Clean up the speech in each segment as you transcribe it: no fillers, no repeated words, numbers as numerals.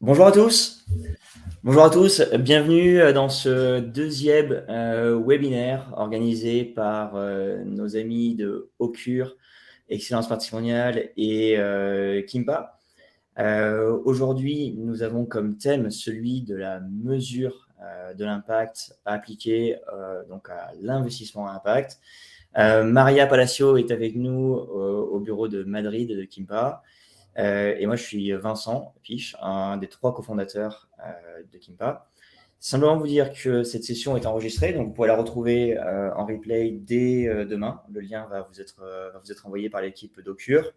Bonjour à tous. Bonjour à tous. Bienvenue dans ce deuxième webinaire organisé par nos amis de Occur, Excellence Patrimoniale et Kimpa. Aujourd'hui, nous avons comme thème celui de la mesure de l'impact appliqué donc à l'investissement à impact. Maria Palacio est avec nous au bureau de Madrid de Kimpa. Et moi, je suis Vincent Piche, un des 3 cofondateurs de Kimpa. Simplement vous dire que cette session est enregistrée, donc vous pourrez la retrouver en replay dès demain. Le lien va vous être envoyé par l'équipe d'Occur.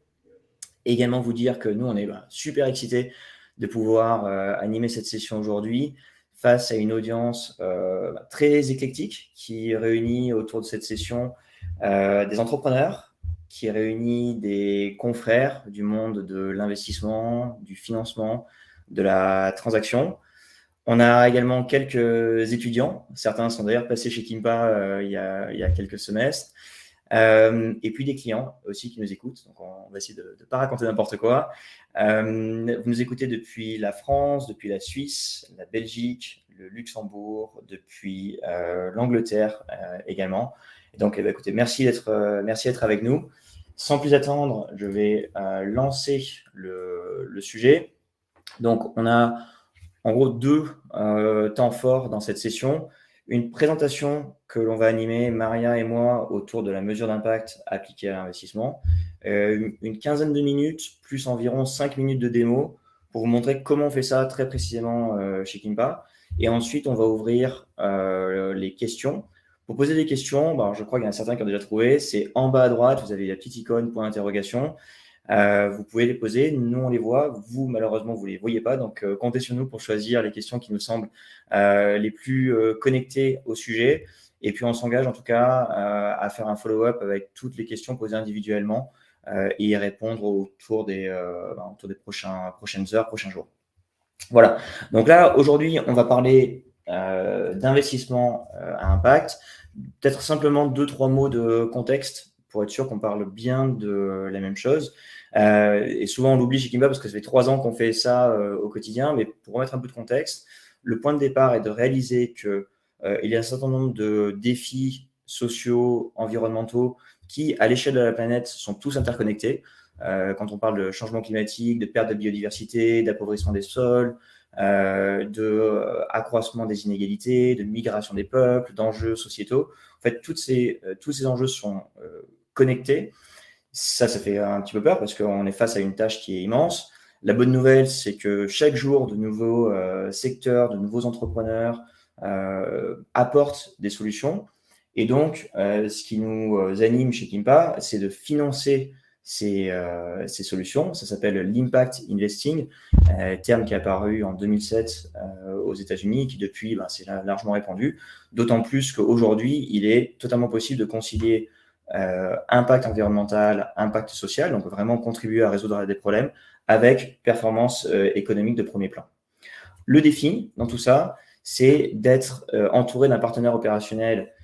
Également vous dire que nous, on est super excités de pouvoir animer cette session aujourd'hui face à une audience très éclectique qui réunit autour de cette session des entrepreneurs, qui réunit des confrères du monde de l'investissement, du financement, de la transaction. On a également quelques étudiants, certains sont d'ailleurs passés chez Kimpa il y a quelques semestres, et puis des clients aussi qui nous écoutent, donc on va essayer de ne pas raconter n'importe quoi. Vous nous écoutez depuis la France, depuis la Suisse, la Belgique, le Luxembourg, depuis l'Angleterre également. Et donc, écoutez, merci d'être avec nous. Sans plus attendre, je vais lancer le sujet. Donc, on a en gros 2 temps forts dans cette session. Une présentation que l'on va animer, Maria et moi, autour de la mesure d'impact appliquée à l'investissement. Une quinzaine de minutes, plus environ 5 minutes de démo pour vous montrer comment on fait ça très précisément chez Kimpa. Et ensuite, on va ouvrir les questions. Pour poser des questions, je crois qu'il y en a certains qui ont déjà trouvé. C'est en bas à droite, vous avez la petite icône point d'interrogation. Vous pouvez les poser, nous on les voit, vous malheureusement vous les voyez pas, donc comptez sur nous pour choisir les questions qui nous semblent les plus connectées au sujet, et puis on s'engage en tout cas à faire un follow-up avec toutes les questions posées individuellement et y répondre autour des prochaines heures, prochains jours. Voilà, donc là aujourd'hui on va parler d'investissement à impact, peut-être simplement 2-3 mots de contexte pour être sûr qu'on parle bien de la même chose. Et souvent, on l'oublie chez Kimpa parce que ça fait 3 ans qu'on fait ça au quotidien. Mais pour remettre un peu de contexte, le point de départ est de réaliser qu'il y a un certain nombre de défis sociaux, environnementaux qui, à l'échelle de la planète, sont tous interconnectés. Quand on parle de changement climatique, de perte de biodiversité, d'appauvrissement des sols, d'accroissement des inégalités, de migration des peuples, d'enjeux sociétaux. En fait, tous ces enjeux sont connectés. Ça fait un petit peu peur parce qu'on est face à une tâche qui est immense. La bonne nouvelle, c'est que chaque jour, de nouveaux secteurs, de nouveaux entrepreneurs apportent des solutions. Et donc, ce qui nous anime chez Kimpa, c'est de financer ces solutions. Ça s'appelle l'impact investing, terme qui est apparu en 2007 aux États-Unis, qui depuis s'est largement répandu. D'autant plus qu'aujourd'hui, il est totalement possible de concilier impact environnemental, impact social, donc vraiment contribuer à résoudre des problèmes avec performance économique de premier plan. Le défi dans tout ça, c'est d'être entouré d'un partenaire opérationnel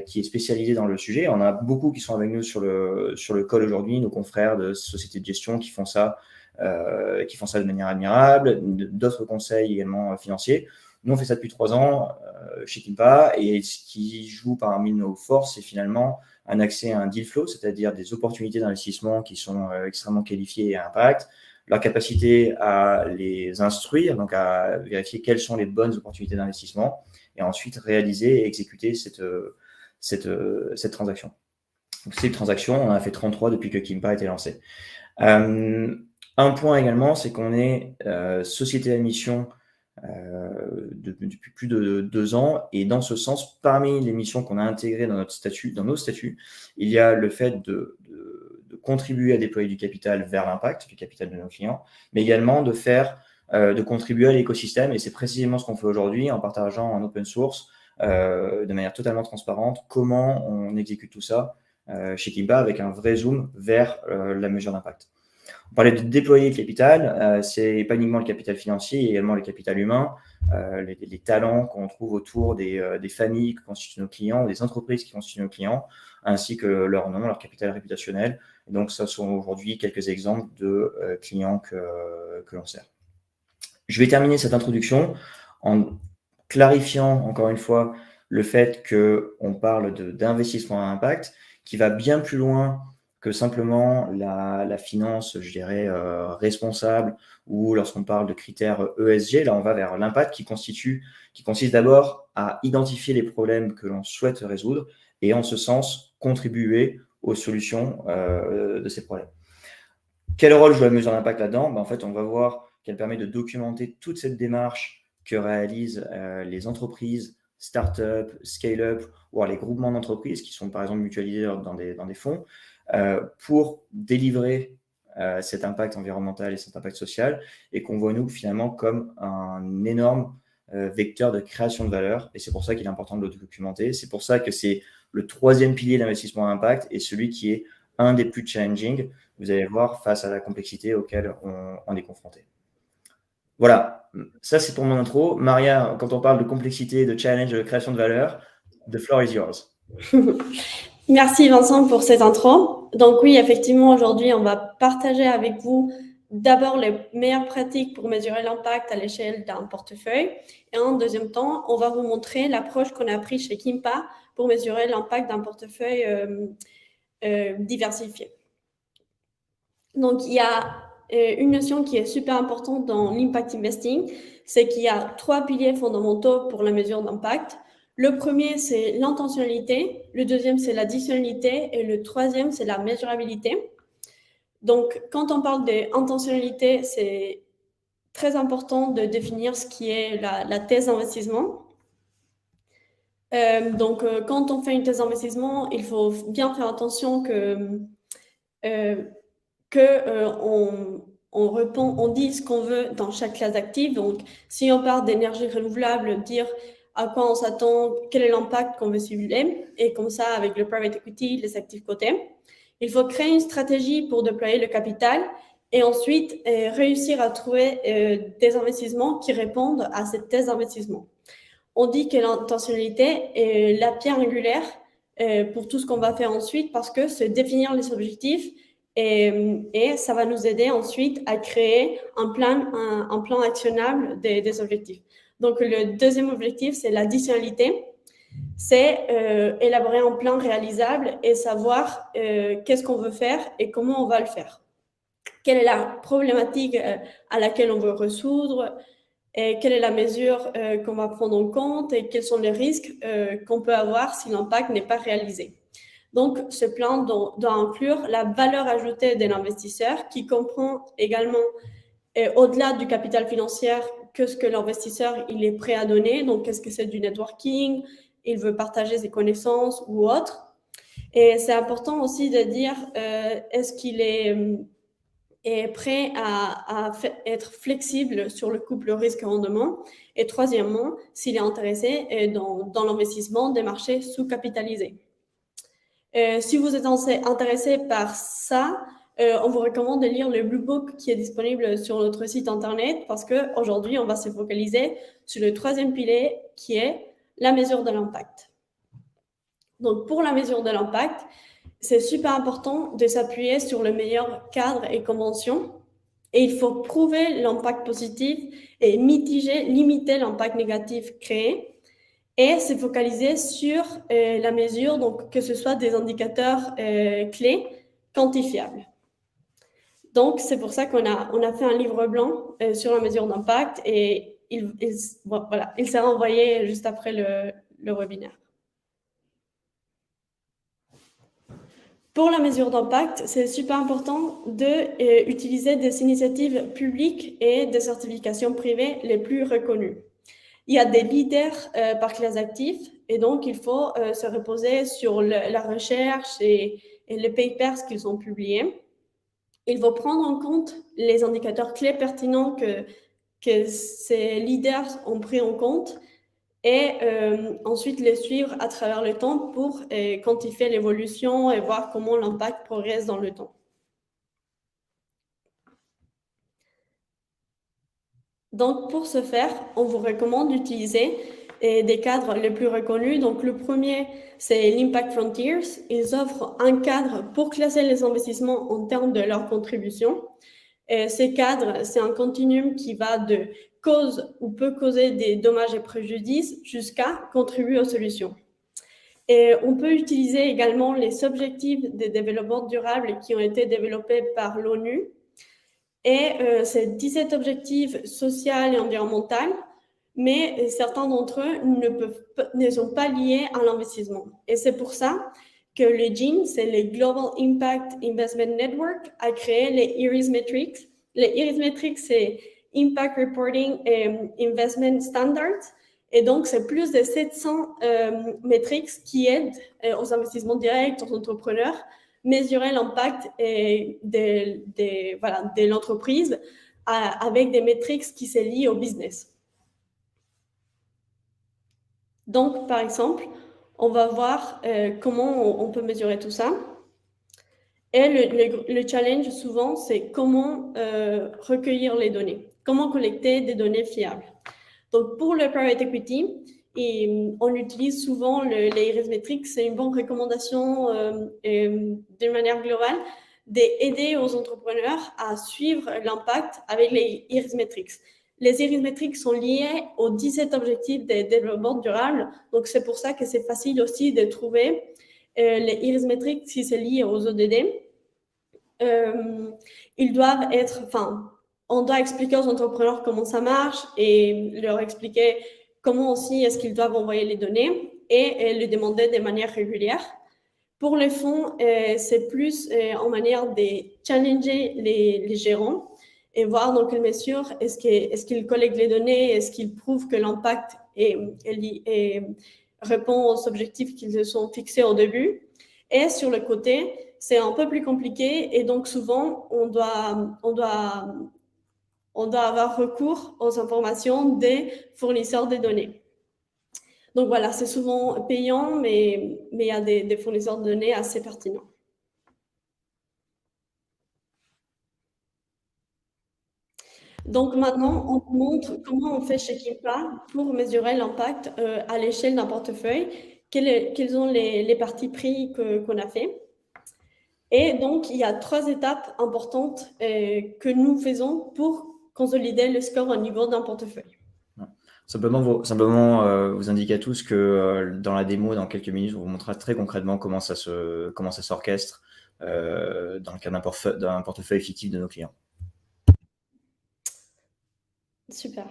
qui est spécialisé dans le sujet. On a beaucoup qui sont avec nous sur le call aujourd'hui, nos confrères de sociétés de gestion qui font ça de manière admirable, d'autres conseils également financiers. Nous, on fait ça depuis 3 ans chez Kimpa, et ce qui joue parmi nos forces, c'est finalement un accès à un deal flow, c'est-à-dire des opportunités d'investissement qui sont extrêmement qualifiées et à impact, leur capacité à les instruire, donc à vérifier quelles sont les bonnes opportunités d'investissement, et ensuite réaliser et exécuter cette transaction. Donc, ces transactions, on en a fait 33 depuis que Kimpa a été lancé. Un point également, c'est qu'on est société à mission depuis plus de 2 ans, et dans ce sens, parmi les missions qu'on a intégrées dans nos statuts, il y a le fait de contribuer à déployer du capital vers l'impact, du capital de nos clients, mais également de contribuer à l'écosystème, et c'est précisément ce qu'on fait aujourd'hui en partageant en open source de manière totalement transparente comment on exécute tout ça chez Kimpa avec un vrai zoom vers la mesure d'impact. On parlait de déployer le capital, c'est pas uniquement le capital financier, il y a également le capital humain, les talents qu'on trouve autour des familles qui constituent nos clients, des entreprises qui constituent nos clients, ainsi que leur nom, leur capital réputationnel. Et donc, ça sont aujourd'hui quelques exemples de clients que l'on sert. Je vais terminer cette introduction en clarifiant encore une fois le fait qu'on parle d'investissement à impact qui va bien plus loin que simplement la finance, je dirais, responsable, ou lorsqu'on parle de critères ESG, là on va vers l'impact qui consiste d'abord à identifier les problèmes que l'on souhaite résoudre et en ce sens contribuer aux solutions de ces problèmes. Quel rôle joue la mesure d'impact là-dedans? En fait, on va voir qu'elle permet de documenter toute cette démarche que réalisent les entreprises, start-up, scale-up, ou les groupements d'entreprises qui sont par exemple mutualisés dans des fonds pour délivrer cet impact environnemental et cet impact social, et qu'on voit nous finalement comme un énorme vecteur de création de valeur. Et c'est pour ça qu'il est important de le documenter. C'est pour ça que c'est le troisième pilier d'investissement à impact et celui qui est un des plus challenging, vous allez voir, face à la complexité auquel on est confronté. Voilà, ça c'est pour mon intro. Maria, quand on parle de complexité, de challenge, de création de valeur, the floor is yours. Merci Vincent pour cette intro. Donc oui, effectivement, aujourd'hui, on va partager avec vous d'abord les meilleures pratiques pour mesurer l'impact à l'échelle d'un portefeuille. Et en deuxième temps, on va vous montrer l'approche qu'on a prise chez Kimpa pour mesurer l'impact d'un portefeuille diversifié. Donc, il y a une notion qui est super importante dans l'impact investing, c'est qu'il y a 3 piliers fondamentaux pour la mesure d'impact. Le premier, c'est l'intentionnalité, le deuxième, c'est l'additionnalité et le troisième, c'est la mesurabilité. Donc, quand on parle d'intentionnalité, c'est très important de définir ce qui est la thèse d'investissement. Quand on fait une thèse d'investissement, il faut bien faire attention on dit ce qu'on veut dans chaque classe d'actifs. Donc, si on parle d'énergie renouvelable, dire à quoi on s'attend, quel est l'impact qu'on veut simuler, et comme ça, avec le private equity, les actifs cotés. Il faut créer une stratégie pour déployer le capital et ensuite réussir à trouver des investissements qui répondent à cette thèse d'investissement. On dit que l'intentionnalité est la pierre angulaire pour tout ce qu'on va faire ensuite, parce que c'est définir les objectifs et ça va nous aider ensuite à créer un plan actionnable des objectifs. Donc, le deuxième objectif, c'est l'additionnalité. C'est élaborer un plan réalisable et savoir qu'est-ce qu'on veut faire et comment on va le faire. Quelle est la problématique à laquelle on veut résoudre, et quelle est la mesure qu'on va prendre en compte et quels sont les risques qu'on peut avoir si l'impact n'est pas réalisé. Donc, ce plan doit inclure la valeur ajoutée de l'investisseur, qui comprend également, au-delà du capital financier, que ce que l'investisseur il est prêt à donner. Donc, est-ce que c'est du networking, il veut partager ses connaissances ou autre. Et c'est important aussi de dire, est-ce qu'il est prêt à être flexible sur le couple risque-rendement. Et troisièmement, s'il est intéressé dans l'investissement des marchés sous-capitalisés. Si vous êtes intéressé par ça, on vous recommande de lire le Blue Book qui est disponible sur notre site internet, parce qu'aujourd'hui, on va se focaliser sur le troisième pilier qui est la mesure de l'impact. Donc, pour la mesure de l'impact, c'est super important de s'appuyer sur le meilleur cadre et convention, et il faut prouver l'impact positif et limiter l'impact négatif créé, et se focaliser sur la mesure, donc que ce soit des indicateurs clés quantifiables. Donc, c'est pour ça qu'on a fait un livre blanc sur la mesure d'impact, et il sera envoyé juste après le webinaire. Pour la mesure d'impact, c'est super important d'utiliser des initiatives publiques et des certifications privées les plus reconnues. Il y a des leaders par classe d'actifs, et donc il faut se reposer sur la recherche et les papers qu'ils ont publiés. Il faut prendre en compte les indicateurs clés pertinents que ces leaders ont pris en compte, et ensuite les suivre à travers le temps pour quantifier l'évolution et voir comment l'impact progresse dans le temps. Donc, pour ce faire, on vous recommande d'utiliser des cadres les plus reconnus. Donc, le premier, c'est l'Impact Frontiers. Ils offrent un cadre pour classer les investissements en termes de leur contribution. Ces cadres, c'est un continuum qui va de cause ou peut causer des dommages et préjudices jusqu'à contribuer aux solutions. Et on peut utiliser également les objectifs de développement durable qui ont été développés par l'ONU. Et ces 17 objectifs sociaux et environnementaux, mais certains d'entre eux ne sont pas liés à l'investissement. Et c'est pour ça que le GIN, c'est le Global Impact Investment Network, a créé les IRIS Metrics. Les IRIS Metrics, c'est Impact Reporting and Investment Standards. Et donc, c'est plus de 700 métriques qui aident aux investissements directs, aux entrepreneurs, mesurer l'impact de l'entreprise avec des métriques qui sont liées au business. Donc, par exemple, on va voir comment on peut mesurer tout ça. Et le challenge, souvent, c'est comment recueillir les données, comment collecter des données fiables. Donc, pour le private equity, on utilise souvent les IRIS Metrics. C'est une bonne recommandation d'une manière globale d'aider aux entrepreneurs à suivre l'impact avec les IRIS Metrics. Les IRIS Metrics sont liés aux 17 objectifs de développement durable. Donc, c'est pour ça que c'est facile aussi de trouver les IRIS Metrics si c'est lié aux ODD. Ils doivent être, on doit expliquer aux entrepreneurs comment ça marche et leur expliquer comment aussi est-ce qu'ils doivent envoyer les données et les demander de manière régulière. Pour les fonds, c'est plus en manière de challenger les gérants et voir dans quelle mesure est-ce qu'ils collectent les données, est-ce qu'ils prouvent que l'impact répond aux objectifs qu'ils se sont fixés au début. Et sur le côté, c'est un peu plus compliqué et donc souvent, on doit avoir recours aux informations des fournisseurs de données. Donc voilà, c'est souvent payant, mais il y a des fournisseurs de données assez pertinents. Donc maintenant, on vous montre comment on fait chez Kimpa pour mesurer l'impact à l'échelle d'un portefeuille, quelles sont les parties pris qu'on a fait. Et donc, il y a 3 étapes importantes que nous faisons pour consolider le score au niveau d'un portefeuille. Simplement vous indiquer à tous que dans la démo, dans quelques minutes, on vous montrera très concrètement comment ça s'orchestre dans le cas d'un portefeuille fictif de nos clients. Super.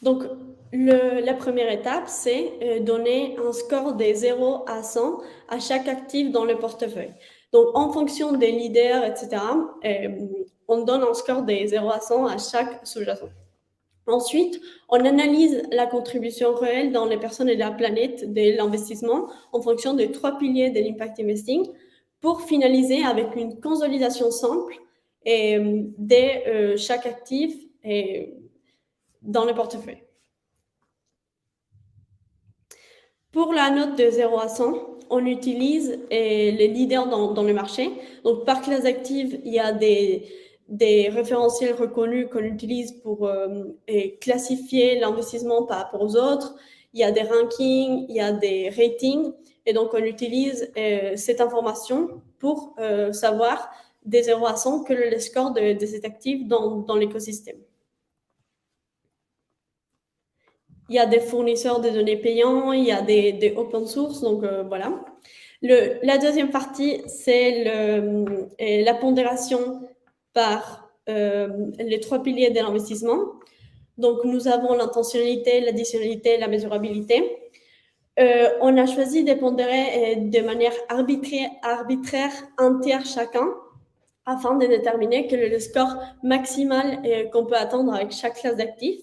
Donc, la première étape, c'est donner un score de 0 à 100 à chaque actif dans le portefeuille. Donc, en fonction des leaders, etc., on donne un score de 0 à 100 à chaque sous-jacent. Ensuite, on analyse la contribution réelle dans les personnes et la planète de l'investissement en fonction des 3 piliers de l'impact investing pour finaliser avec une consolidation simple de chaque actif dans le portefeuille. Pour la note de 0 à 100, on utilise les leaders dans le marché. Donc, par classe active, il y a des référentiels reconnus qu'on utilise pour classifier l'investissement par rapport aux autres. Il y a des rankings, il y a des ratings. Et donc, on utilise cette information pour savoir des 0 à 100 quel est le score de cet actif dans l'écosystème. Il y a des fournisseurs de données payants, il y a des open source, donc voilà. La deuxième partie, c'est la pondération par les 3 piliers de l'investissement. Donc, nous avons l'intentionnalité, l'additionnalité, la mesurabilité. On a choisi de pondérer de manière arbitraire un tiers chacun afin de déterminer quel est le score maximal qu'on peut attendre avec chaque classe d'actifs.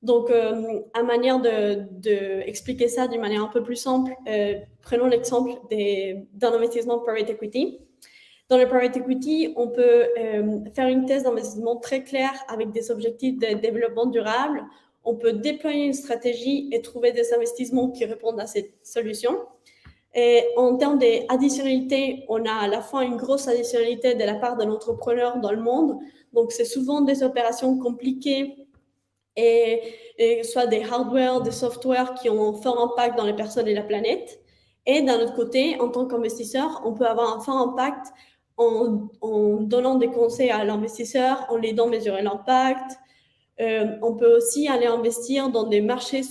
Donc, à manière d'expliquer ça d'une manière un peu plus simple, prenons l'exemple d'un investissement private equity. Dans le private equity, on peut faire une thèse d'investissement très claire avec des objectifs de développement durable. On peut déployer une stratégie et trouver des investissements qui répondent à cette solution. Et en termes d'additionnalité, on a à la fois une grosse additionnalité de la part de l'entrepreneur dans le monde. Donc, c'est souvent des opérations compliquées et soit des hardware, des software qui ont un fort impact dans les personnes et la planète. Et d'un autre côté, en tant qu'investisseur, on peut avoir un fort impact en donnant des conseils à l'investisseur, en l'aidant à mesurer l'impact. On peut aussi aller investir dans des marchés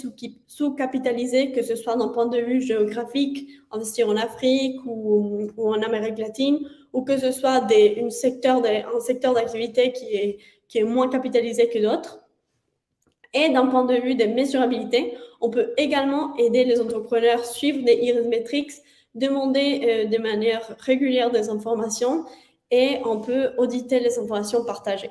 sous-capitalisés, que ce soit d'un point de vue géographique, investir en Afrique ou en Amérique latine, ou que ce soit un secteur d'activité qui est moins capitalisé que d'autres. Et d'un point de vue de mesurabilité, on peut également aider les entrepreneurs à suivre des iris metrics, demander de manière régulière des informations et on peut auditer les informations partagées.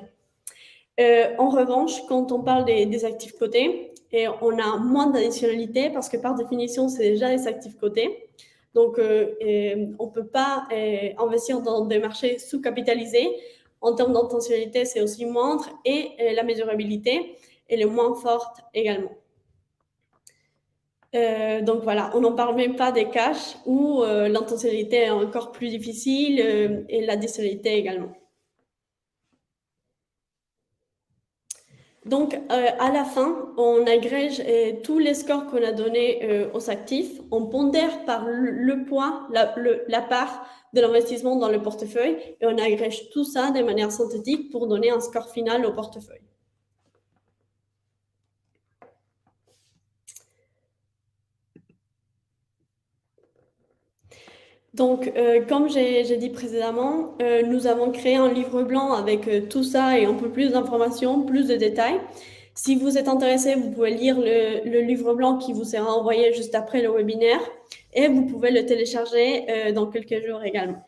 En revanche, quand on parle des actifs cotés, on a moins d'additionnalité parce que par définition, c'est déjà des actifs cotés. Donc, on ne peut pas investir dans des marchés sous-capitalisés. En termes d'intentionnalité, c'est aussi moindre et la mesurabilité, elle est moins forte également. Donc voilà, on n'en parle même pas des cash où l'intentionnalité est encore plus difficile et l'additionnalité également. Donc, à la fin, on agrège tous les scores qu'on a donnés aux actifs, on pondère par le poids, la part de l'investissement dans le portefeuille et on agrège tout ça de manière synthétique pour donner un score final au portefeuille. Donc, comme j'ai dit précédemment, nous avons créé un livre blanc avec tout ça et un peu plus d'informations, plus de détails. Si vous êtes intéressé, vous pouvez lire le livre blanc qui vous sera envoyé juste après le webinaire et vous pouvez le télécharger dans quelques jours également.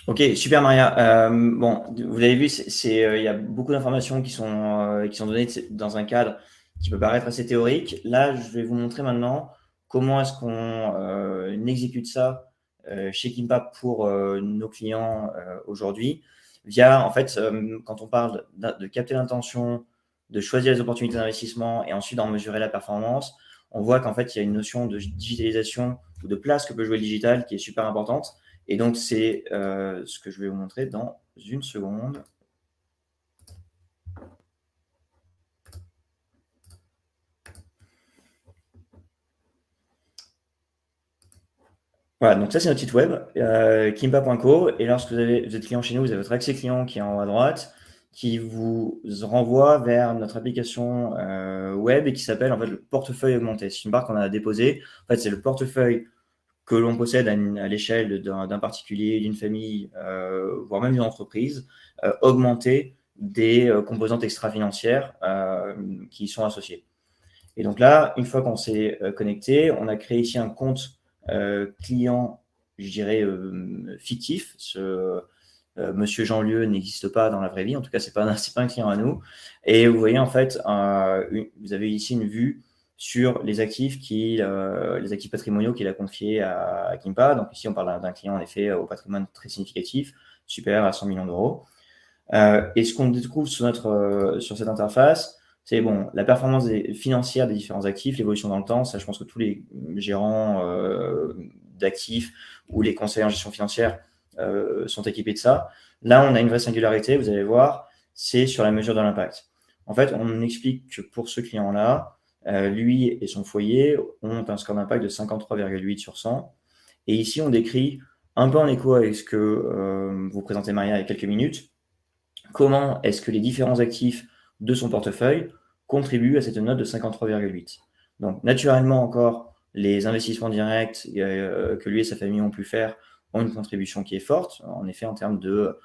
Ok, super Maria. Bon, vous l'avez vu, il y a beaucoup d'informations qui sont données dans un cadre qui peut paraître assez théorique. Là, je vais vous montrer maintenant comment est-ce qu'on exécute ça chez Kimpa pour nos clients aujourd'hui via, en fait, quand on parle de capter l'intention, de choisir les opportunités d'investissement et ensuite d'en mesurer la performance, on voit qu'en fait, il y a une notion de digitalisation ou de place que peut jouer le digital qui est super importante. Et donc, c'est ce que je vais vous montrer dans une seconde. Voilà, donc ça, c'est notre site web, kimpa.co. Et lorsque vous êtes client chez nous, vous avez votre accès client qui est en haut à droite, qui vous renvoie vers notre application web et qui s'appelle en fait le portefeuille augmenté. C'est une barre qu'on a déposée. En fait, c'est le portefeuille que l'on possède à l'échelle d'un particulier, d'une famille, voire même d'une entreprise, augmenter des composantes extra-financières qui y sont associées. Et donc là, une fois qu'on s'est connecté, on a créé ici un compte client, je dirais, fictif. Monsieur Jean-Lieu n'existe pas dans la vraie vie, en tout cas, c'est pas un client à nous. Et vous voyez, en fait, vous avez ici une vue sur les actifs patrimoniaux qu'il a confiés à Kimpa. Donc ici, on parle d'un client, en effet, au patrimoine très significatif, supérieur à 100 millions d'euros. Et ce qu'on découvre sur cette interface, c'est bon, la performance financière des différents actifs, l'évolution dans le temps. Ça, je pense que tous les gérants d'actifs ou les conseillers en gestion financière sont équipés de ça. Là, on a une vraie singularité, vous allez voir, c'est sur la mesure de l'impact. En fait, on explique que pour ce client-là, lui et son foyer ont un score d'impact de 53,8 sur 100. Et ici, on décrit, un peu en écho avec ce que vous présentez Maria il y a quelques minutes, comment est-ce que les différents actifs de son portefeuille contribuent à cette note de 53,8. Donc, naturellement, encore, les investissements directs que lui et sa famille ont pu faire ont une contribution qui est forte, en effet, en termes de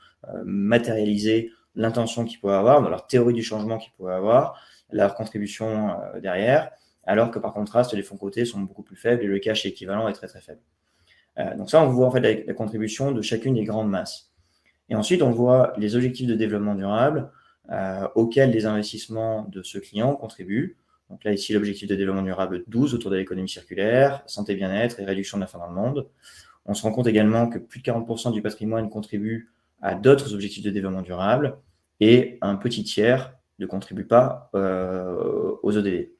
matérialiser l'intention qu'ils pouvaient avoir, dans leur théorie du changement qu'ils pouvaient avoir, leur contribution derrière, alors que par contraste, les fonds cotés sont beaucoup plus faibles et le cash équivalent est très très faible. Donc ça, on voit en fait la contribution de chacune des grandes masses. Et ensuite, on voit les objectifs de développement durable auxquels les investissements de ce client contribuent. Donc là, ici, l'objectif de développement durable 12 autour de l'économie circulaire, santé, bien-être et réduction de la faim dans le monde. On se rend compte également que plus de 40% du patrimoine contribue à d'autres objectifs de développement durable et un petit tiers ne contribue pas aux ODD.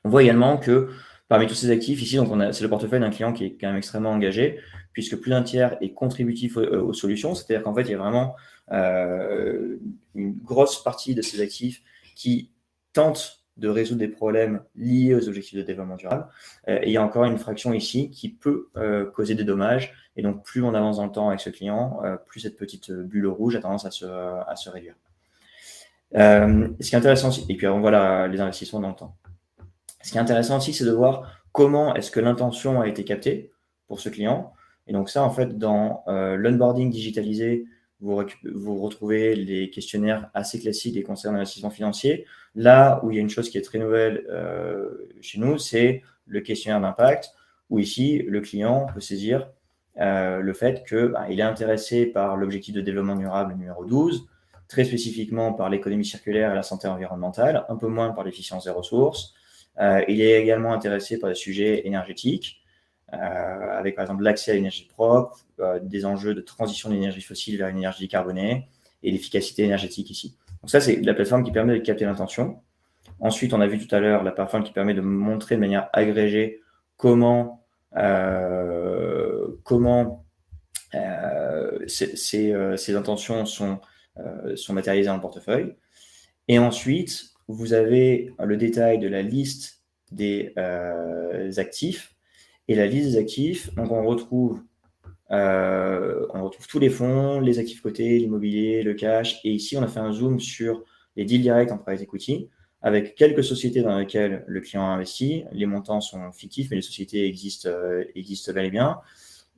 On voit également que parmi tous ces actifs, ici, c'est le portefeuille d'un client qui est quand même extrêmement engagé, puisque plus d'un tiers est contributif aux solutions. C'est-à-dire qu'en fait, il y a vraiment une grosse partie de ces actifs qui tentent de résoudre des problèmes liés aux objectifs de développement durable. Et il y a encore une fraction ici qui peut causer des dommages Et donc, plus on avance dans le temps avec ce client, plus cette petite bulle rouge a tendance à se réduire. Ce qui est intéressant aussi, et puis on voit les investissements dans le temps. Ce qui est intéressant aussi, c'est de voir comment est-ce que l'intention a été captée pour ce client. Et donc ça, en fait, dans l'onboarding digitalisé, vous retrouvez les questionnaires assez classiques des conseillers d'investissement financier. Là où il y a une chose qui est très nouvelle chez nous, c'est le questionnaire d'impact, où ici, le client peut saisir le fait qu'il est intéressé par l'objectif de développement durable numéro 12, très spécifiquement par l'économie circulaire et la santé environnementale, un peu moins par l'efficience des ressources. Il est également intéressé par les sujets énergétiques, avec par exemple l'accès à l'énergie propre, des enjeux de transition de l'énergie fossile vers une énergie décarbonée et l'efficacité énergétique ici. Donc ça, c'est la plateforme qui permet de capter l'intention. Ensuite, on a vu tout à l'heure la plateforme qui permet de montrer de manière agrégée comment ces intentions sont matérialisées dans le portefeuille. Et ensuite, vous avez le détail de la liste des actifs. Et la liste des actifs, donc on retrouve tous les fonds, les actifs cotés, l'immobilier, le cash. Et ici, on a fait un zoom sur les deals directs en private equity, avec quelques sociétés dans lesquelles le client a investi. Les montants sont fictifs, mais les sociétés existent bel et bien.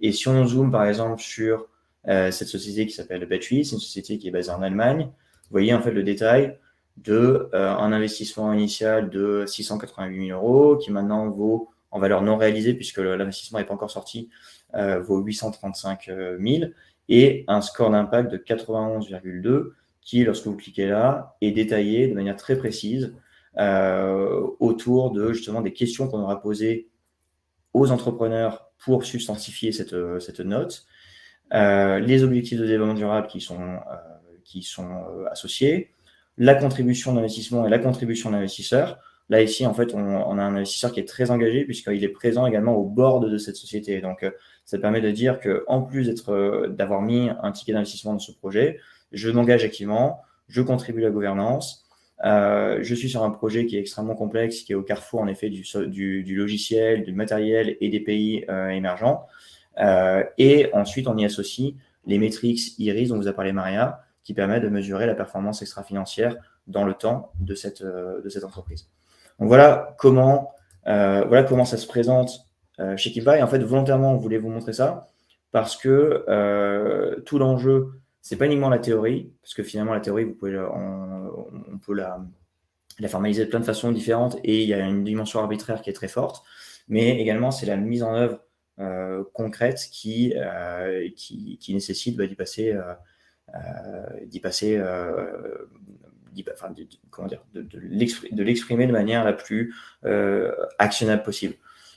Et si on zoome par exemple sur cette société qui s'appelle Battery, c'est une société qui est basée en Allemagne, vous voyez en fait le détail de un investissement initial de 688 000 euros qui maintenant vaut, en valeur non réalisée puisque l'investissement n'est pas encore sorti, vaut 835 000 et un score d'impact de 91,2 qui, lorsque vous cliquez là, est détaillé de manière très précise autour de justement des questions qu'on aura posées aux entrepreneurs pour substantifier cette note, les objectifs de développement durable qui sont associés, la contribution d'investissement et la contribution d'investisseurs. Là, ici, en fait, on a un investisseur qui est très engagé puisqu'il est présent également au board de cette société. Donc, ça permet de dire qu'en plus d'avoir mis un ticket d'investissement dans ce projet, je m'engage activement, je contribue à la gouvernance, je suis sur un projet qui est extrêmement complexe, qui est au carrefour, en effet, du logiciel, du matériel et des pays émergents. Et ensuite, on y associe les métriques IRIS dont vous a parlé Maria, qui permettent de mesurer la performance extra-financière dans le temps de cette entreprise. Donc voilà comment ça se présente chez Kippa. Et en fait, volontairement, on voulait vous montrer ça parce que tout l'enjeu, c'est pas uniquement la théorie, parce que finalement, la théorie, on peut la formaliser de plein de façons différentes et il y a une dimension arbitraire qui est très forte, mais également, c'est la mise en œuvre concrète qui nécessite d'y passer de l'exprimer de manière la plus actionnable possible.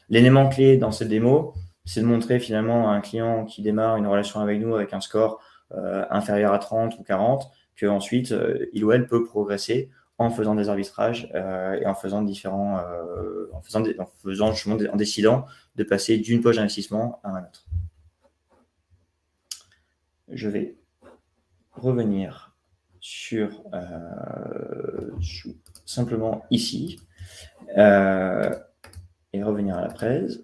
L'élément clé dans cette démo, c'est de montrer finalement à un client qui démarre une relation avec nous avec un score inférieur à 30 ou 40, qu'ensuite il ou elle peut progresser en faisant des arbitrages et en décidant de passer d'une poche d'investissement à un autre. Je vais revenir sur simplement ici et revenir à la presse.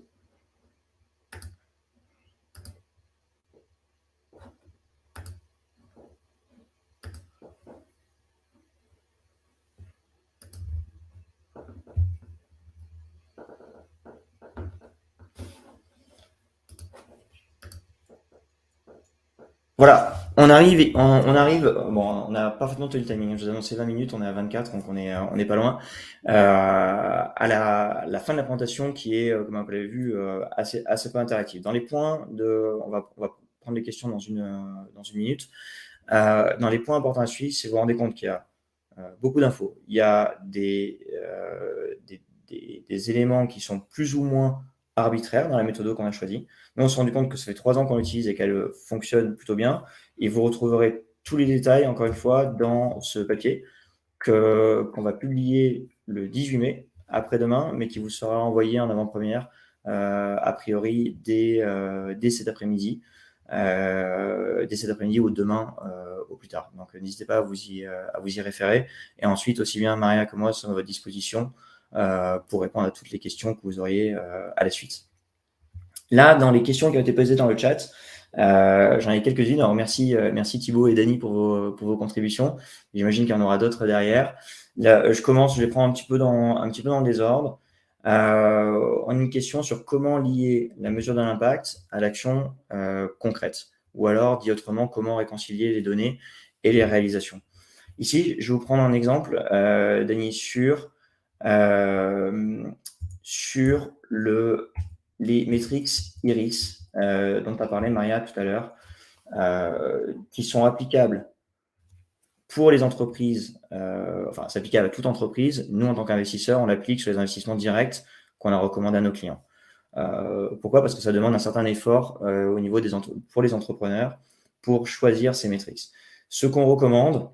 Voilà, on arrive, bon, on a parfaitement tenu le timing, je vous ai annoncé 20 minutes, on est à 24, donc on n'est pas loin, à la fin de la présentation qui est, comme vous l'avez vu, assez peu interactive. Dans les points on va prendre les questions dans une minute. Dans les points importants à suivre, c'est vous vous rendez compte qu'il y a beaucoup d'infos. Il y a des éléments qui sont plus ou moins arbitraires dans la méthode qu'on a choisie. Mais on s'est rendu compte que ça fait 3 ans qu'on l'utilise et qu'elle fonctionne plutôt bien. Et vous retrouverez tous les détails, encore une fois, dans ce papier qu'on va publier le 18 mai, après-demain, mais qui vous sera envoyé en avant-première, a priori, dès cet après-midi. Ou demain au plus tard. Donc n'hésitez pas à vous y référer. Et ensuite, aussi bien Maria que moi sommes à votre disposition pour répondre à toutes les questions que vous auriez à la suite. Là, dans les questions qui ont été posées dans le chat, j'en ai quelques-unes. Alors, merci Thibaut et Dany pour vos contributions. J'imagine qu'il y en aura d'autres derrière. Là, je les prends un petit peu dans le désordre. On a une question sur comment lier la mesure de l'impact à l'action concrète. Ou alors, dit autrement, comment réconcilier les données et les réalisations. Ici, je vais vous prendre un exemple, Dany, sur les métriques IRIS dont tu as parlé, Maria, tout à l'heure, qui sont applicables pour les entreprises, enfin, c'est applicable à toute entreprise. Nous, en tant qu'investisseurs, on l'applique sur les investissements directs qu'on a recommandés à nos clients. Pourquoi? Parce que ça demande un certain effort au niveau pour les entrepreneurs pour choisir ces métriques. Ce qu'on recommande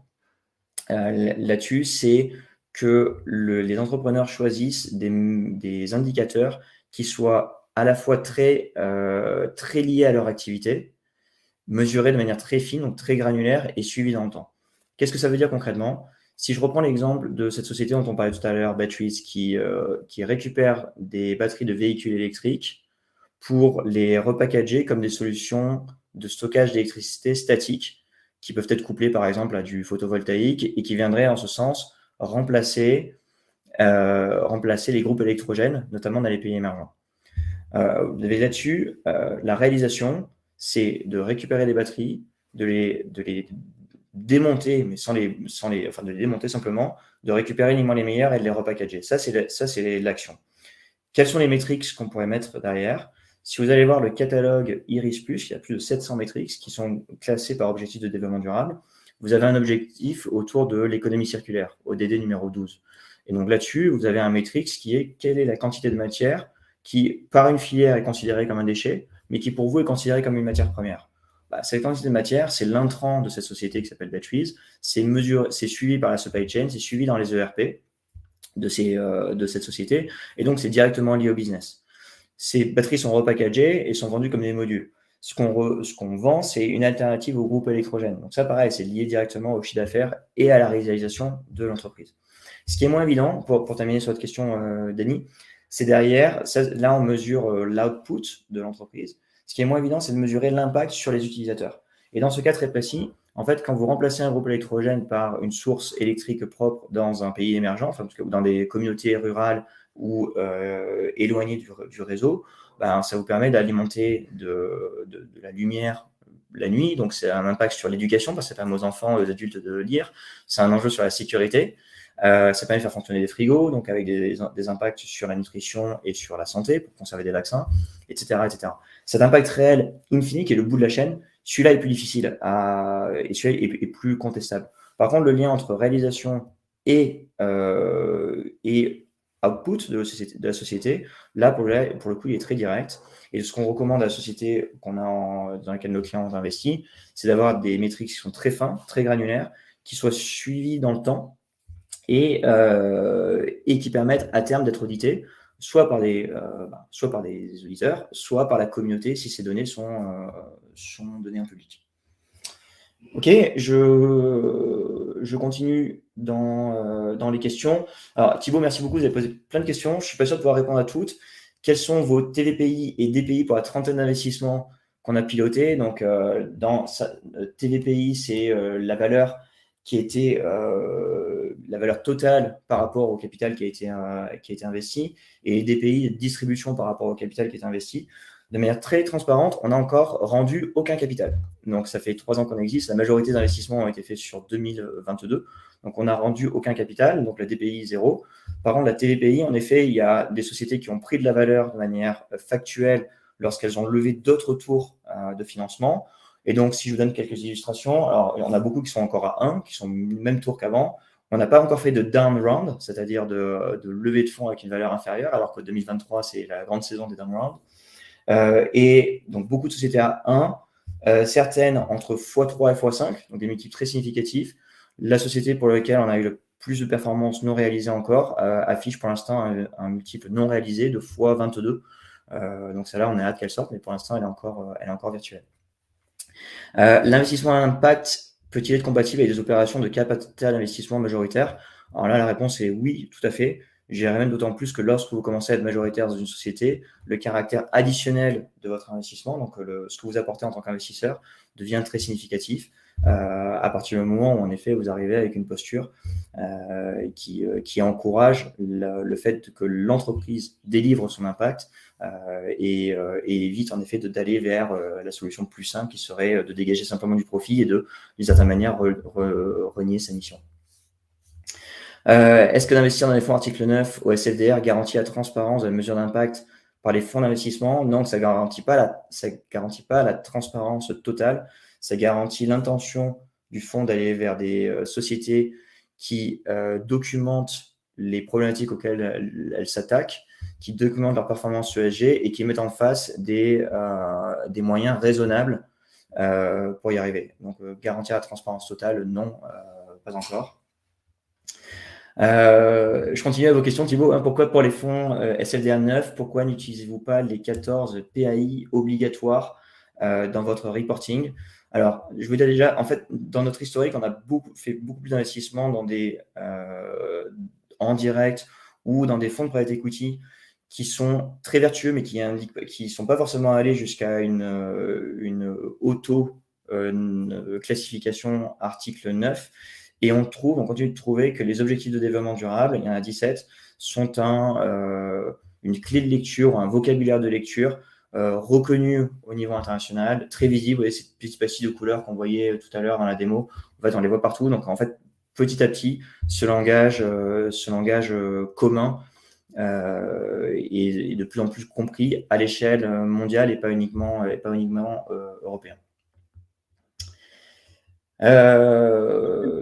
là-dessus, c'est que les entrepreneurs choisissent des indicateurs qui soient à la fois très liés à leur activité, mesurés de manière très fine, donc très granulaire et suivis dans le temps. Qu'est-ce que ça veut dire concrètement? Si je reprends l'exemple de cette société dont on parlait tout à l'heure, Batteries, qui récupère des batteries de véhicules électriques pour les repackager comme des solutions de stockage d'électricité statique qui peuvent être couplées par exemple à du photovoltaïque et qui viendraient en ce sens remplacer les groupes électrogènes, notamment dans les pays émergents. Vous avez là-dessus, la réalisation, c'est de récupérer des batteries, de les démonter, mais de les démonter simplement, de récupérer uniquement les meilleures et de les repackager. Ça, c'est l'action. Quelles sont les métriques qu'on pourrait mettre derrière? Si vous allez voir le catalogue IRIS+, il y a plus de 700 métriques qui sont classées par objectif de développement durable. Vous avez un objectif autour de l'économie circulaire, ODD numéro 12. Et donc là-dessus, vous avez un métrique qui est quelle est la quantité de matière qui, par une filière, est considérée comme un déchet, mais qui, pour vous, est considérée comme une matière première. Cette quantité de matière, c'est l'intrant de cette société qui s'appelle Batteries. C'est suivi par la supply chain, c'est suivi dans les ERP de cette société, et donc c'est directement lié au business. Ces batteries sont repackagées et sont vendues comme des modules. Ce qu'on vend, c'est une alternative au groupe électrogène. Donc ça, pareil, c'est lié directement au chiffre d'affaires et à la réalisation de l'entreprise. Ce qui est moins évident, pour terminer sur votre question, Dany, c'est derrière, là on mesure l'output de l'entreprise. Ce qui est moins évident, c'est de mesurer l'impact sur les utilisateurs. Et dans ce cas très précis, en fait, quand vous remplacez un groupe électrogène par une source électrique propre dans un pays émergent, enfin, dans des communautés rurales ou éloignées du réseau, ça vous permet d'alimenter de la lumière la nuit. Donc, c'est un impact sur l'éducation, parce que ça permet aux enfants et aux adultes de lire. C'est un enjeu sur la sécurité. Ça permet de faire fonctionner des frigos, donc avec des impacts sur la nutrition et sur la santé pour conserver des vaccins, etc., etc. Cet impact réel, infini, qui est le bout de la chaîne, celui-là est plus difficile et celui-là est plus contestable. Par contre, le lien entre réalisation et output de la société, là, pour le coup, il est très direct. Et ce qu'on recommande à la société dans laquelle nos clients ont investi, c'est d'avoir des métriques qui sont très fins, très granulaires, qui soient suivies dans le temps et qui permettent à terme d'être audités, soit par des auditeurs, soit par la communauté si ces données sont données en public. Ok, je continue dans les questions. Alors Thibaut, merci beaucoup, vous avez posé plein de questions. Je ne suis pas sûr de pouvoir répondre à toutes. Quels sont vos TVPI et DPI pour la trentaine d'investissements qu'on a pilotés? Donc, TVPI, c'est la valeur qui était la valeur totale par rapport au capital qui a été investi, et DPI, distribution par rapport au capital qui est investi. De manière très transparente, on n'a encore rendu aucun capital. Donc, ça fait 3 ans qu'on existe. La majorité des investissements ont été faits sur 2022. Donc, on n'a rendu aucun capital. Donc, la DPI, 0. Par contre, la TVPI, en effet, il y a des sociétés qui ont pris de la valeur de manière factuelle lorsqu'elles ont levé d'autres tours de financement. Et donc, si je vous donne quelques illustrations, alors, il y en a beaucoup qui sont encore à 1, qui sont le même tour qu'avant. On n'a pas encore fait de down round, c'est-à-dire de levée de fonds avec une valeur inférieure, alors que 2023, c'est la grande saison des down rounds. Et donc, beaucoup de sociétés à 1, certaines entre x3 et x5, donc des multiples très significatifs. La société pour laquelle on a eu le plus de performances non réalisées encore affiche pour l'instant un multiple non réalisé de x22. Donc, celle-là, on a hâte qu'elle sorte, mais pour l'instant, elle est encore virtuelle. L'investissement à impact peut-il être compatible avec des opérations de capital d'investissement majoritaire? Alors là, la réponse est oui, tout à fait. Je dirais même d'autant plus que lorsque vous commencez à être majoritaire dans une société, le caractère additionnel de votre investissement, donc ce que vous apportez en tant qu'investisseur, devient très significatif à partir du moment où, en effet, vous arrivez avec une posture qui encourage le fait que l'entreprise délivre son impact et évite, en effet, d'aller vers la solution plus simple qui serait de dégager simplement du profit et de, d'une certaine manière, renier sa mission. Est-ce que d'investir dans les fonds article 9 au SFDR garantit la transparence de la mesure d'impact par les fonds d'investissement? Non, ça garantit pas la transparence totale. Ça garantit l'intention du fonds d'aller vers des sociétés qui documentent les problématiques auxquelles elles s'attaquent, qui documentent leur performance ESG et qui mettent en face des moyens raisonnables pour y arriver. Donc, garantir la transparence totale, non, pas encore. Je continue à vos questions, Thibaut. Pourquoi pour les fonds SFDR 9, pourquoi n'utilisez-vous pas les 14 PAI obligatoires dans votre reporting? Alors, je vous dis déjà, en fait, dans notre historique, on a fait beaucoup plus d'investissements dans en direct ou dans des fonds de private equity qui sont très vertueux, mais qui ne sont pas forcément allés jusqu'à une auto-classification article 9. Et on continue de trouver que les objectifs de développement durable, il y en a 17, sont une clé de lecture, un vocabulaire de lecture reconnu au niveau international, très visible. Vous voyez ces petites pastilles de couleurs qu'on voyait tout à l'heure dans la démo. En fait, on les voit partout. Donc, en fait, petit à petit, ce langage commun est de plus en plus compris à l'échelle mondiale et pas uniquement européenne.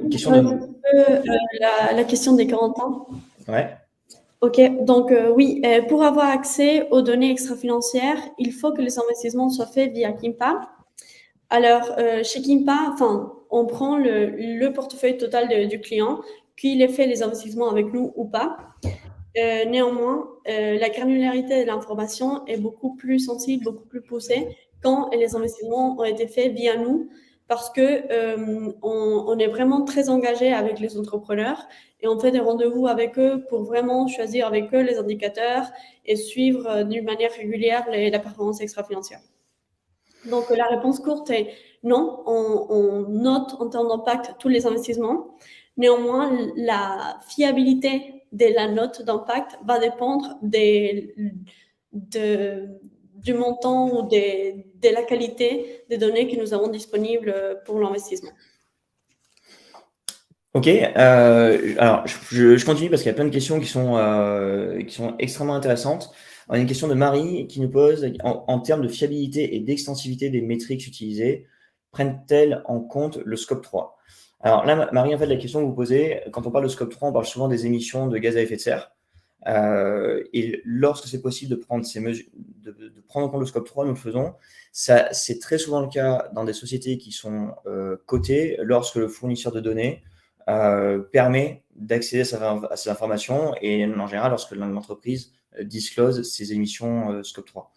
Question la question des 40 ans. Ouais. Ok, donc oui, pour avoir accès aux données extra-financières, il faut que les investissements soient faits via Kimpa. Alors, chez Kimpa, on prend le portefeuille total du client, qu'il ait fait les investissements avec nous ou pas. Néanmoins, la granularité de l'information est beaucoup plus sensible, beaucoup plus poussée quand les investissements ont été faits via nous, parce que on est vraiment très engagé avec les entrepreneurs et on fait des rendez-vous avec eux pour vraiment choisir avec eux les indicateurs et suivre d'une manière régulière la performance extra-financière. Donc, la réponse courte est non, on note en termes d'impact tous les investissements. Néanmoins, la fiabilité de la note d'impact va dépendre du montant ou de la qualité des données que nous avons disponibles pour l'investissement. Ok, alors je continue parce qu'il y a plein de questions qui sont extrêmement intéressantes. On a une question de Marie qui nous pose en termes de fiabilité et d'extensivité des métriques utilisées, prennent-elles en compte le scope 3? Alors là, Marie, en fait, la question que vous posez, quand on parle de scope 3, on parle souvent des émissions de gaz à effet de serre. Et lorsque c'est possible de prendre ces mesures, de prendre en compte le scope 3, nous le faisons. Ça, c'est très souvent le cas dans des sociétés qui sont cotées, lorsque le fournisseur de données permet d'accéder à ces informations et en général lorsque l'entreprise disclose ses émissions scope 3.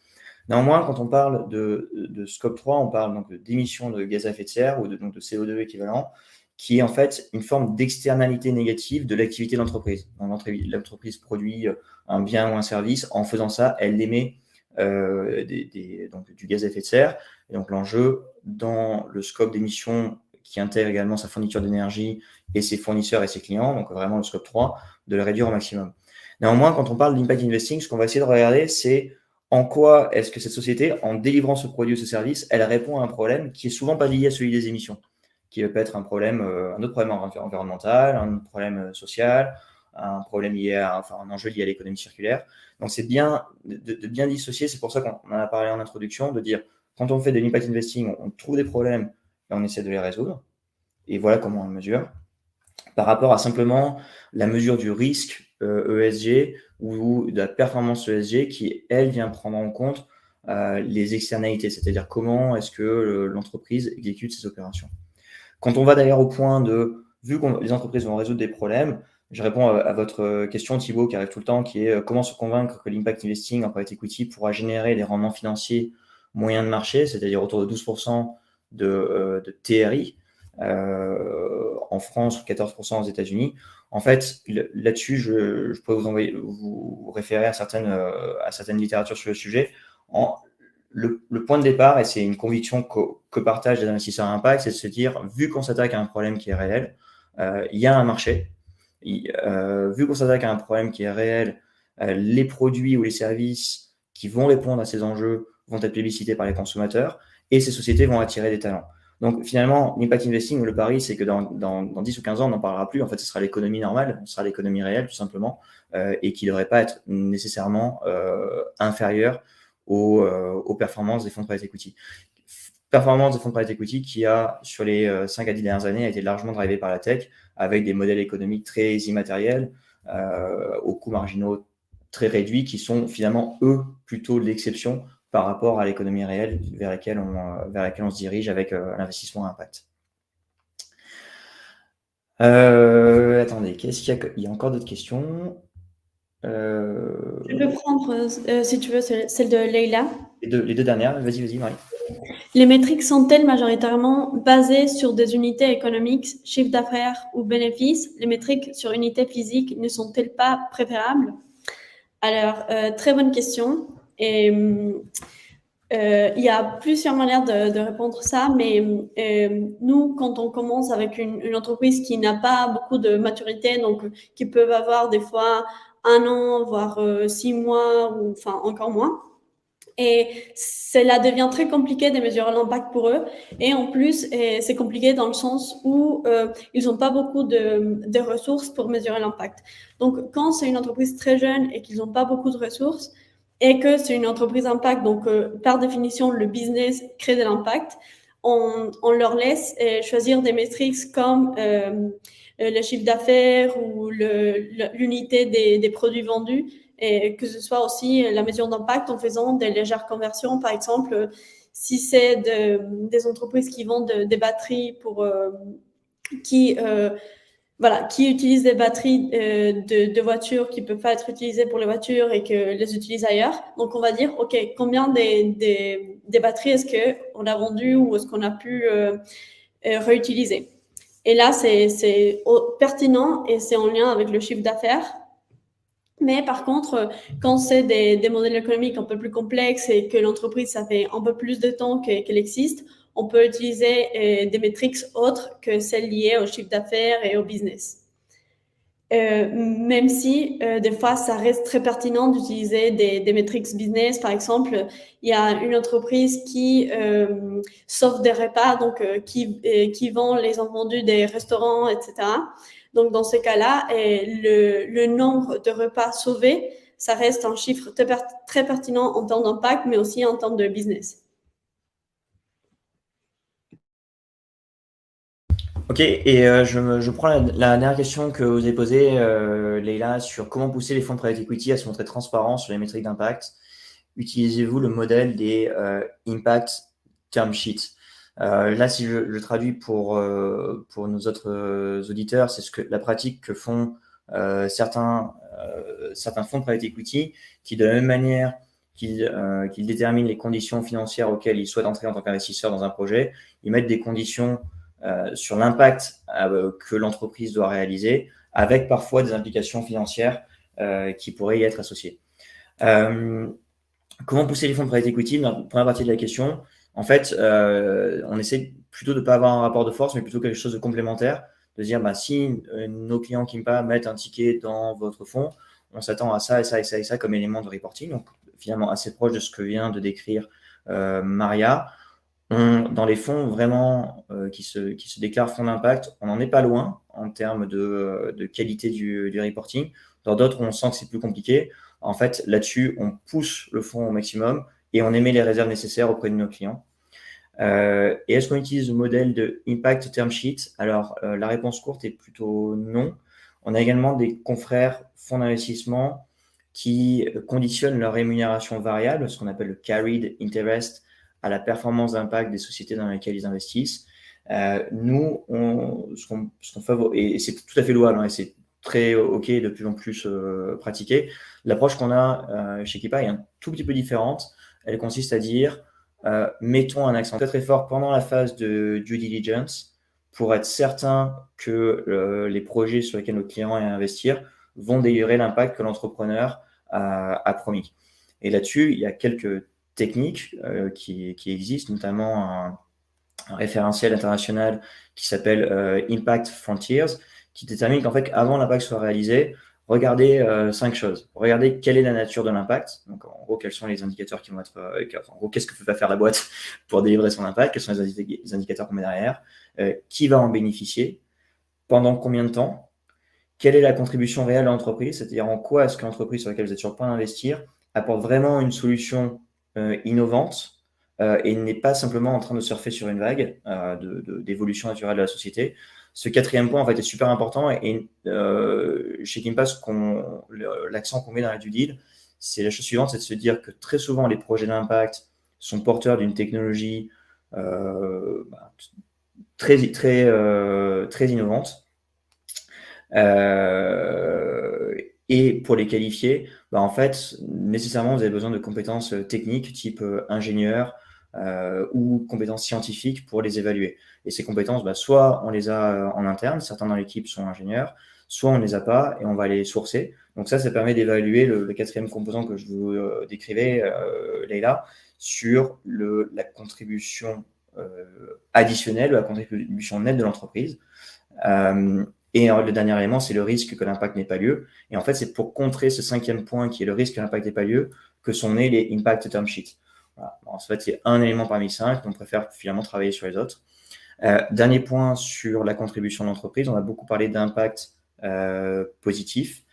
Néanmoins, quand on parle de scope 3, on parle donc d'émissions de gaz à effet de serre ou donc de CO2 équivalent, qui est en fait une forme d'externalité négative de l'activité de l'entreprise. L'entreprise produit un bien ou un service. En faisant ça, elle émet donc du gaz à effet de serre. Et donc l'enjeu dans le scope d'émissions qui intègre également sa fourniture d'énergie et ses fournisseurs et ses clients, donc vraiment le scope 3, de le réduire au maximum. Néanmoins, quand on parle d'impact investing, ce qu'on va essayer de regarder, c'est en quoi est-ce que cette société, en délivrant ce produit ou ce service, elle répond à un problème qui est souvent pas lié à celui des émissions, qui peut être un autre problème environnemental, un problème social, un problème lié à, un enjeu lié à l'économie circulaire. Donc c'est bien de bien dissocier. C'est pour ça qu'on en a parlé en introduction, de dire quand on fait de l'impact investing, on trouve des problèmes et on essaie de les résoudre. Et voilà comment on le mesure. Par rapport à simplement la mesure du risque ESG ou de la performance ESG qui, elle, vient prendre en compte les externalités, c'est-à-dire comment est-ce que l'entreprise exécute ses opérations. Quand on va d'ailleurs au point de, vu que les entreprises vont résoudre des problèmes, je réponds à votre question, Thibaut, qui arrive tout le temps, qui est comment se convaincre que l'impact investing en private equity pourra générer des rendements financiers moyens de marché, c'est-à-dire autour de 12% de TRI en France ou 14% aux États-Unis. En fait, là-dessus, je pourrais vous référer à certaines littératures sur le sujet. Le point de départ, et c'est une conviction que partagent les investisseurs à impact, c'est de se dire, vu qu'on s'attaque à un problème qui est réel, il y a un marché. Vu qu'on s'attaque à un problème qui est réel, les produits ou les services qui vont répondre à ces enjeux vont être plébiscités par les consommateurs et ces sociétés vont attirer des talents. Donc finalement, l'impact investing, le pari, c'est que dans 10 ou 15 ans, on n'en parlera plus. En fait, ce sera l'économie normale, ce sera l'économie réelle, tout simplement, et qui ne devrait pas être nécessairement inférieure aux performances des fonds de private equity. Performance des fonds de private equity qui a, sur les 5 à 10 dernières années, a été largement drivé par la tech, avec des modèles économiques très immatériels, aux coûts marginaux très réduits, qui sont finalement, eux, plutôt l'exception par rapport à l'économie réelle vers laquelle on se dirige avec l'investissement à impact. Attendez, il y a encore d'autres questions? Je peux prendre, si tu veux, celle de Leïla. Les deux dernières, vas-y, Marie. Les métriques sont-elles majoritairement basées sur des unités économiques, chiffre d'affaires ou bénéfices? Les métriques sur unités physiques ne sont-elles pas préférables? Alors, très bonne question. Et il y a plusieurs manières de répondre à ça, mais nous, quand on commence avec une entreprise qui n'a pas beaucoup de maturité, donc qui peuvent avoir des fois 1 an, voire 6 mois, ou enfin encore moins, et cela devient très compliqué de mesurer l'impact pour eux. Et en plus, c'est compliqué dans le sens où ils n'ont pas beaucoup de ressources pour mesurer l'impact. Donc, quand c'est une entreprise très jeune et qu'ils n'ont pas beaucoup de ressources et que c'est une entreprise impact, donc par définition, le business crée de l'impact, on leur laisse choisir des métriques comme le chiffre d'affaires ou l'unité des produits vendus, et que ce soit aussi la mesure d'impact en faisant des légères conversions. Par exemple, si c'est des entreprises qui vendent des batteries qui utilisent des batteries de voitures qui ne peuvent pas être utilisées pour les voitures et que les utilisent ailleurs. Donc, on va dire, OK, combien des batteries est-ce qu'on a vendues ou est-ce qu'on a pu réutiliser? Et là, c'est pertinent et c'est en lien avec le chiffre d'affaires. Mais par contre, quand c'est des modèles économiques un peu plus complexes et que l'entreprise, ça fait un peu plus de temps qu'elle existe, on peut utiliser des métriques autres que celles liées au chiffre d'affaires et au business. Même si des fois, ça reste très pertinent d'utiliser des métriques business. Par exemple, il y a une entreprise qui s'offre des repas, donc qui vend les invendus des restaurants, etc. Donc, dans ces cas-là, le nombre de repas sauvés, ça reste un chiffre très pertinent en termes d'impact, mais aussi en termes de business. Ok, et je prends la dernière question que vous avez posée, Leïla, sur comment pousser les fonds de private equity à se montrer transparents sur les métriques d'impact. Utilisez-vous le modèle des impact term sheets? Là, si je traduis pour nos autres auditeurs, c'est la pratique que font certains fonds de private equity qui, de la même manière qu'ils déterminent les conditions financières auxquelles ils souhaitent entrer en tant qu'investisseur dans un projet, ils mettent des conditions sur l'impact que l'entreprise doit réaliser, avec parfois des implications financières qui pourraient y être associées. Comment pousser les fonds de private equity? Dans la première partie de la question, en fait, on essaie plutôt de ne pas avoir un rapport de force, mais plutôt quelque chose de complémentaire, de dire si nos clients Kimpa mettent un ticket dans votre fonds, on s'attend à ça et ça et ça et ça comme élément de reporting, donc finalement assez proche de ce que vient de décrire Maria. Dans les fonds vraiment qui se déclarent fonds d'impact, on n'en est pas loin en termes de qualité du reporting. Dans d'autres, on sent que c'est plus compliqué. En fait, là-dessus, on pousse le fonds au maximum et on émet les réserves nécessaires auprès de nos clients. Et est-ce qu'on utilise le modèle de Impact Term Sheet? Alors, la réponse courte est plutôt non. On a également des confrères fonds d'investissement qui conditionnent leur rémunération variable, ce qu'on appelle le carried interest, à la performance d'impact des sociétés dans lesquelles ils investissent. Nous, ce qu'on fait, et c'est tout à fait louable, et c'est très OK, de plus en plus pratiqué. L'approche qu'on a chez Kimpa est un tout petit peu différente. Elle consiste à dire, mettons un accent très très fort pendant la phase de due diligence pour être certain que les projets sur lesquels nos clients aient à investir vont délivrer l'impact que l'entrepreneur a promis. Et là-dessus, il y a quelques techniques qui existent, notamment un référentiel international qui s'appelle Impact Frontiers, qui détermine qu'en fait, avant l'impact soit réalisé, regardez 5 choses. Regardez quelle est la nature de l'impact. Donc, en gros, quels sont les indicateurs qui vont être... en gros, qu'est-ce que va faire la boîte pour délivrer son impact? Quels sont les indicateurs qu'on met derrière? Qui va en bénéficier? Pendant combien de temps? Quelle est la contribution réelle de l'entreprise? C'est-à-dire en quoi est-ce que l'entreprise sur laquelle vous êtes sur le point d'investir apporte vraiment une solution innovante et n'est pas simplement en train de surfer sur une vague d'évolution naturelle de la société. Ce quatrième point, en fait, est super important et chez Kimpass, l'accent qu'on met dans la due deal, c'est la chose suivante, c'est de se dire que très souvent, les projets d'impact sont porteurs d'une technologie très innovante. Et pour les qualifier, en fait, nécessairement, vous avez besoin de compétences techniques type ingénieur ou compétences scientifiques pour les évaluer. Et ces compétences, soit on les a en interne, certains dans l'équipe sont ingénieurs, soit on ne les a pas et on va les sourcer. Donc ça permet d'évaluer le quatrième composant que je vous décrivais, Leïla, sur la contribution additionnelle, la contribution nette de l'entreprise. Et le dernier élément, c'est le risque que l'impact n'ait pas lieu. Et en fait, c'est pour contrer ce cinquième point qui est le risque que l'impact n'ait pas lieu que sont nés les impact term sheets. Voilà. En fait, c'est un élément parmi 5, on préfère finalement travailler sur les autres. Dernier point sur la contribution de l'entreprise, on a beaucoup parlé d'impact positif.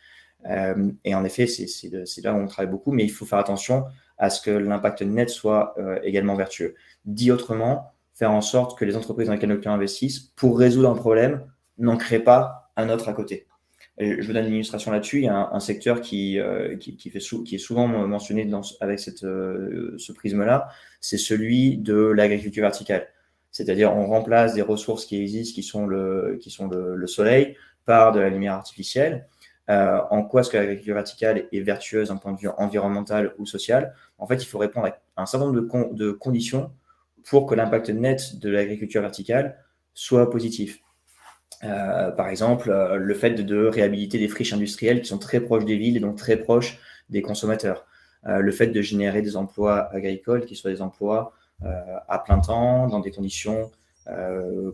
Et en effet, c'est là où on travaille beaucoup, mais il faut faire attention à ce que l'impact net soit également vertueux. Dit autrement, faire en sorte que les entreprises dans lesquelles nos clients investissent, pour résoudre un problème, n'en créent pas un autre à côté. Et je vous donne une illustration là-dessus. Il y a un secteur qui est souvent mentionné avec ce prisme-là, c'est celui de l'agriculture verticale. C'est-à-dire, on remplace des ressources qui existent, qui sont le soleil, par de la lumière artificielle. En quoi est-ce que l'agriculture verticale est vertueuse d'un point de vue environnemental ou social? En fait, il faut répondre à un certain nombre de conditions pour que l'impact net de l'agriculture verticale soit positif. Par exemple, le fait de réhabiliter des friches industrielles qui sont très proches des villes et donc très proches des consommateurs. Le fait de générer des emplois agricoles qui soient des emplois à plein temps, dans des conditions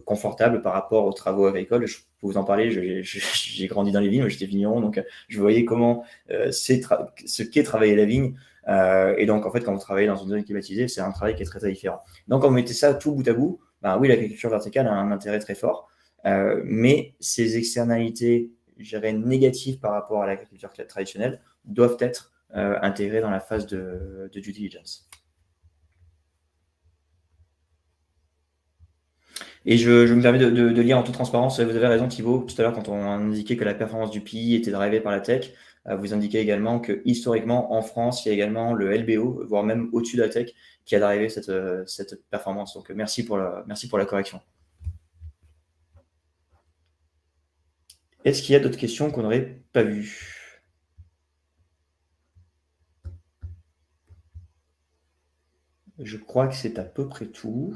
confortables par rapport aux travaux agricoles. Je peux vous en parler, j'ai grandi dans les vignes, j'étais vigneron, donc je voyais comment ce qu'est travailler la vigne. Et donc, en fait, quand vous travaillez dans une zone climatisée, c'est un travail qui est très, très différent. Donc, quand vous mettez ça tout bout à bout, oui, l'agriculture verticale a un intérêt très fort. Mais ces externalités, je dirais, négatives par rapport à l'agriculture traditionnelle doivent être intégrées dans la phase de due diligence. Et je me permets de lire en toute transparence, vous avez raison Thibaut, tout à l'heure quand on a indiqué que la performance du PI était drivée par la tech, vous indiquez également que historiquement en France, il y a également le LBO, voire même au-dessus de la tech, qui a drivé cette performance. Donc merci pour la correction. Est-ce qu'il y a d'autres questions qu'on n'aurait pas vues? Je crois que c'est à peu près tout.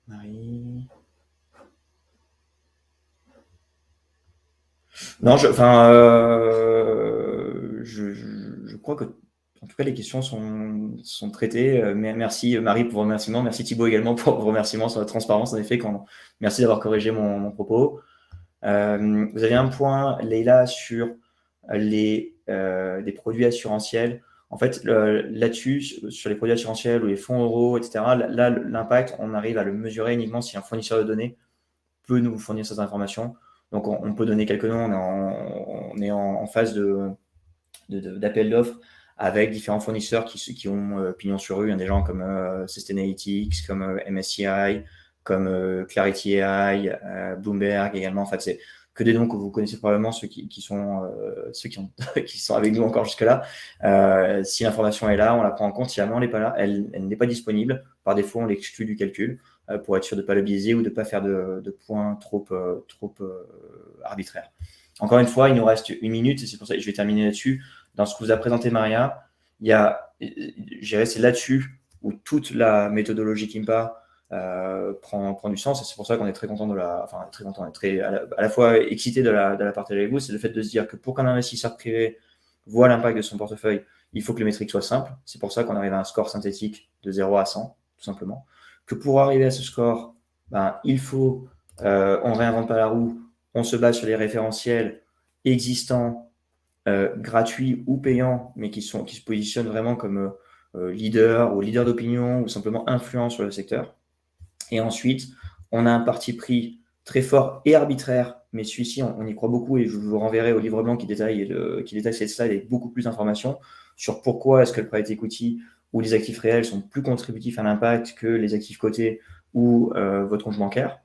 Marie. Non, je crois que en tout cas les questions sont traitées. Merci Marie pour vos remerciements, merci Thibaut également pour vos remerciements sur la transparence. En effet, merci d'avoir corrigé mon propos. Vous avez un point, Leïla, sur des produits assurantiels. En fait, là-dessus, sur les produits assurantiels ou les fonds euros, etc., là, l'impact, on arrive à le mesurer uniquement si un fournisseur de données peut nous fournir ces informations. Donc, on peut donner quelques noms. On est en phase d'appel d'offres avec différents fournisseurs qui ont pignon sur rue. Il y a des gens comme Sustainalytics, comme MSCI, comme Clarity AI, Bloomberg également. En fait, c'est que des noms que vous connaissez probablement, ceux qui sont avec nous encore jusque-là. Si l'information est là, on la prend en compte. Si elle n'est pas là, elle n'est pas disponible. Par défaut, on l'exclut du calcul pour être sûr de ne pas le biaiser ou de ne pas faire de points trop arbitraires. Encore une fois, il nous reste 1 minute et c'est pour ça que je vais terminer là-dessus. Dans ce que vous a présenté Maria, c'est là-dessus où toute la méthodologie Kimpa prend du sens, et c'est pour ça qu'on est très content on est très à la fois excité de la partager avec vous. C'est le fait de se dire que pour qu'un investisseur privé voit l'impact de son portefeuille, il faut que les métriques soient simples. C'est pour ça qu'on arrive à un score synthétique de 0 à 100, tout simplement. Que pour arriver à ce score, il faut, on ne réinvente pas la roue, on se base sur les référentiels existants, gratuits ou payants, mais qui se positionnent vraiment comme leader ou leader d'opinion ou simplement influent sur le secteur. Et ensuite, on a un parti pris très fort et arbitraire, mais celui-ci, on y croit beaucoup, et je vous renverrai au livre blanc qui détaille cette slide avec beaucoup plus d'informations sur pourquoi est-ce que le private equity ou les actifs réels sont plus contributifs à l'impact que les actifs cotés ou votre compte bancaire.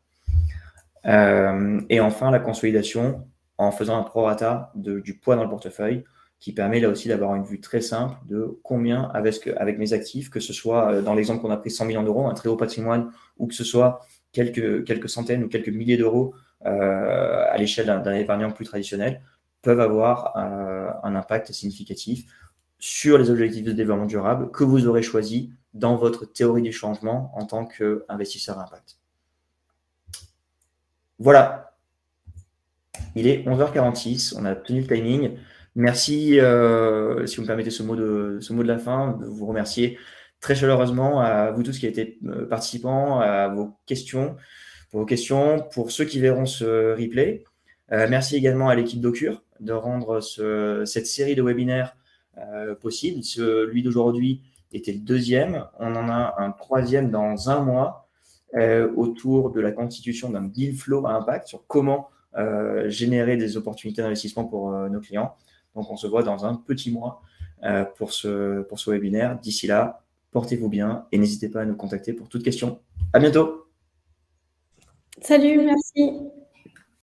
Et enfin, la consolidation en faisant un prorata du poids dans le portefeuille, qui permet là aussi d'avoir une vue très simple de combien avec mes actifs, que ce soit dans l'exemple qu'on a pris 100 millions d'euros, un très haut patrimoine, ou que ce soit quelques centaines ou quelques milliers d'euros à l'échelle d'un épargnant plus traditionnel, peuvent avoir un impact significatif sur les objectifs de développement durable que vous aurez choisi dans votre théorie du changement en tant qu'investisseur à impact. Voilà, il est 11h46, on a tenu le timing. Merci, si vous me permettez ce mot de la fin, de vous remercier très chaleureusement à vous tous qui avez été participants, à vos questions, pour ceux qui verront ce replay. Merci également à l'équipe d'Occur de rendre cette série de webinaires possible. Celui d'aujourd'hui était le deuxième. On en a un troisième dans un mois autour de la constitution d'un deal flow à impact sur comment générer des opportunités d'investissement pour nos clients. Donc, on se voit dans un petit mois pour ce webinaire. D'ici là, portez-vous bien et n'hésitez pas à nous contacter pour toute question. À bientôt. Salut, merci.